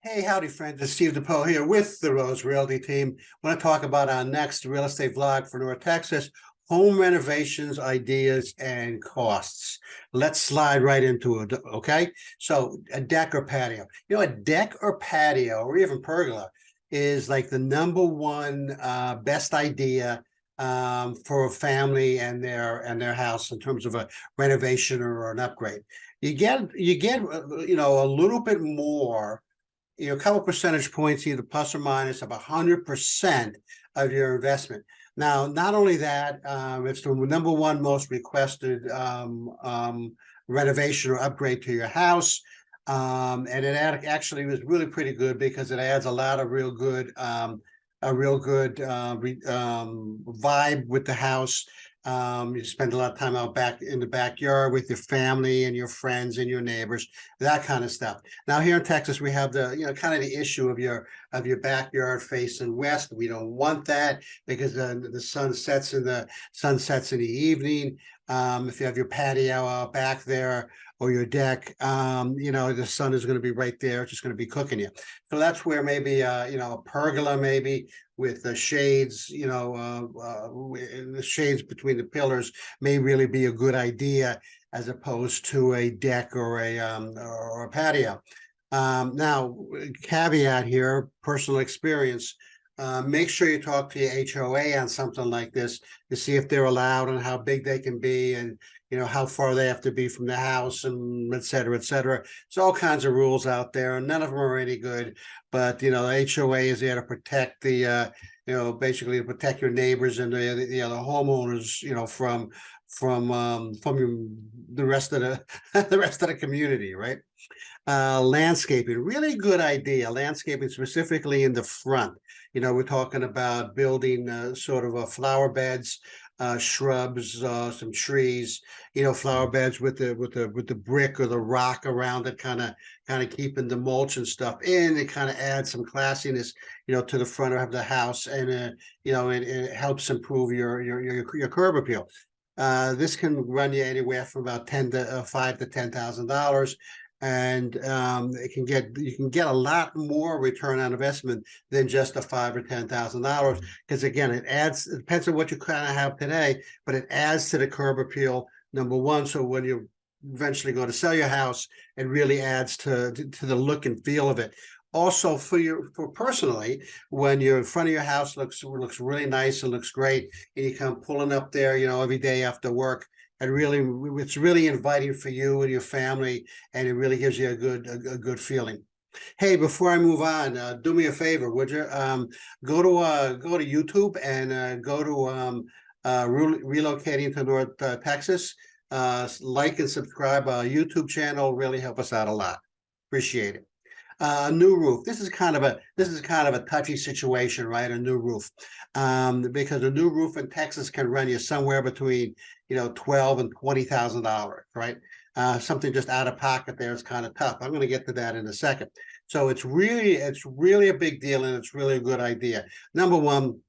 Hey, howdy, friends. It's Steve DePoe here with the Rose Realty team. I want to talk about our next real estate vlog for North Texas, home renovations, ideas, and costs. Let's slide right into it, okay? So a deck or patio. A deck or patio, or even pergola, is like the number one best idea for a family and their house in terms of a renovation or an upgrade. You get a little bit more, a couple percentage points, either plus or minus of 100% of your investment. Now, not only that, it's the number one most requested renovation or upgrade to your house. And it actually was really pretty good because it adds a lot of real good vibe with the house. You spend a lot of time out back in the backyard with your family and your friends and your neighbors, that kind of stuff. Now here in Texas, we have the kind of the issue of your backyard facing west. We don't want that because the sun sets in the evening. If you have your patio out back there or your deck, the sun is going to be right there. It's just going to be cooking you. So that's where maybe a pergola, maybe with the shades, the shades between the pillars may really be a good idea as opposed to a deck or a patio. Now, caveat here, personal experience. Make sure you talk to your HOA on something like this to see if they're allowed and how big they can be, and how far they have to be from the house, and et cetera, et cetera. There's all kinds of rules out there, and none of them are any good. But the HOA is there to protect the basically to protect your neighbors and the homeowners, from the rest of the the rest of the community, right? Landscaping, really good idea. Landscaping specifically in the front. We're talking about building sort of flower beds, shrubs, some trees, flower beds with the brick or the rock around it, kind of keeping the mulch and stuff in. It kind of adds some classiness, to the front of the house, and it helps improve your curb appeal. This can run you anywhere from about $5,000 to $10,000. And you can get a lot more return on investment than just a $5,000 or $10,000, because again, it depends on what you kind of have today, but it adds to the curb appeal, number one. So when you eventually go to sell your house, it really adds to the look and feel of it. Also, for personally, when you're in front of your house, looks really nice and looks great, and you come pulling up there, every day after work. And it's really inviting for you and your family, and it really gives you a good feeling. Hey, before I move on, do me a favor, would you? Go to YouTube and go to Relocating to North Texas. Like and subscribe our YouTube channel. Really help us out a lot. Appreciate it. New roof. This is kind of a touchy situation, right? A new roof, because a new roof in Texas can run you somewhere between $12,000 and $20,000, right? Something just out of pocket there is kind of tough. I'm going to get to that in a second. So it's really a big deal, and it's really a good idea. Number one,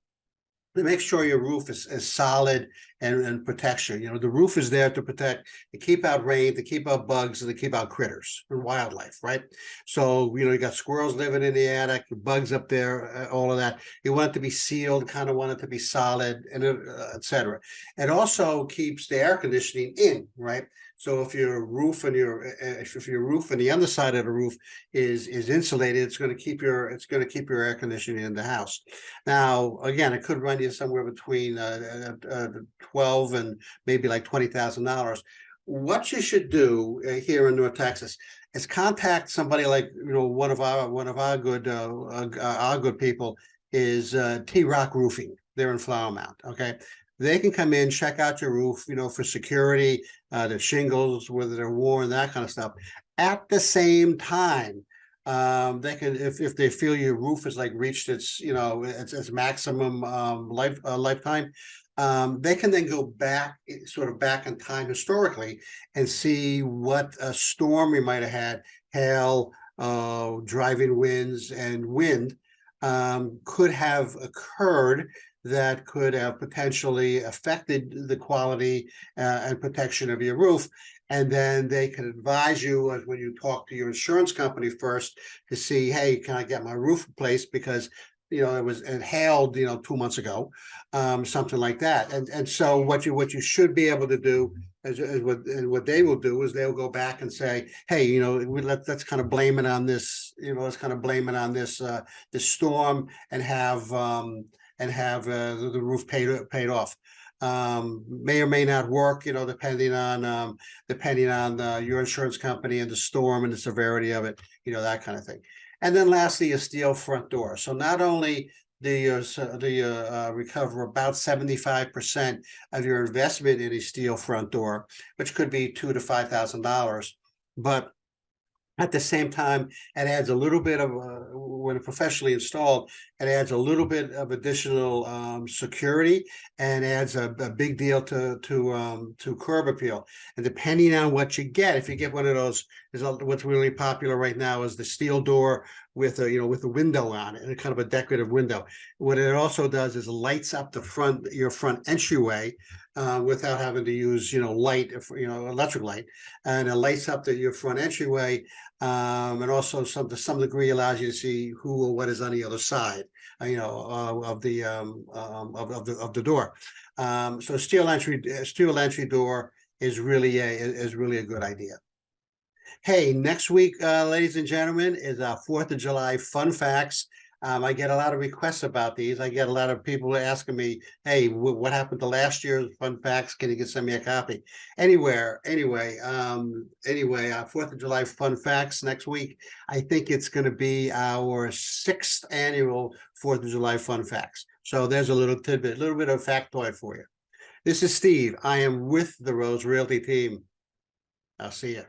to make sure your roof is solid and protects you. The roof is there to protect, to keep out rain, to keep out bugs, and to keep out critters and wildlife, right? So, you got squirrels living in the attic, bugs up there, all of that. You want it to be sealed, kind of want it to be solid, and et cetera. It also keeps the air conditioning in, right? So if your roof and the underside of the roof is insulated, it's going to keep your air conditioning in the house. Now, again, it could run you somewhere between $12,000 and maybe like $20,000. What you should do here in North Texas is contact somebody like one of our good people is T-Rock Roofing. They're in Flower Mount. Okay. They can come in, check out your roof, for security, the shingles, whether they're worn, that kind of stuff. At the same time, they can, if they feel your roof has reached its maximum lifetime, they can then go back in time historically and see what a storm we might have had, hail, driving winds, and wind could have occurred that could have potentially affected the quality and protection of your roof. And then they can advise you as when you talk to your insurance company first to see, hey, can I get my roof replaced because it hailed 2 months ago, something like that. And so what you should be able to do is what they will do is they'll go back and say, hey, let's kind of blame it on this, let's kind of blame it on this storm and have the roof paid off. May or may not work, depending on your insurance company and the storm and the severity of it, that kind of thing. And then lastly, a steel front door. So not only do you recover about 75% of your investment in a steel front door, which could be $2,000 to $5,000, but at the same time, it adds a little bit of, when professionally installed, it adds a little bit of additional security and adds a big deal to curb appeal. And depending on what you get, if you get one of those, what's really popular right now is the steel door with a window on it and a kind of a decorative window. What it also does is lights up your front entryway without having to use light, electric light, and it lights up your front entryway. And also to some degree allows you to see who or what is on the other side, of the door. So steel entry door is really a good idea. Hey, next week, ladies and gentlemen, is our 4th of July fun facts. I get a lot of requests about these. I get a lot of people asking me, hey, what happened to last year's fun facts? Can you send me a copy? Anyway, our 4th of July fun facts next week. I think it's going to be our 6th annual 4th of July fun facts. So there's a little tidbit, a little bit of factoid for you. This is Steve. I am with the Rose Realty team. I'll see you.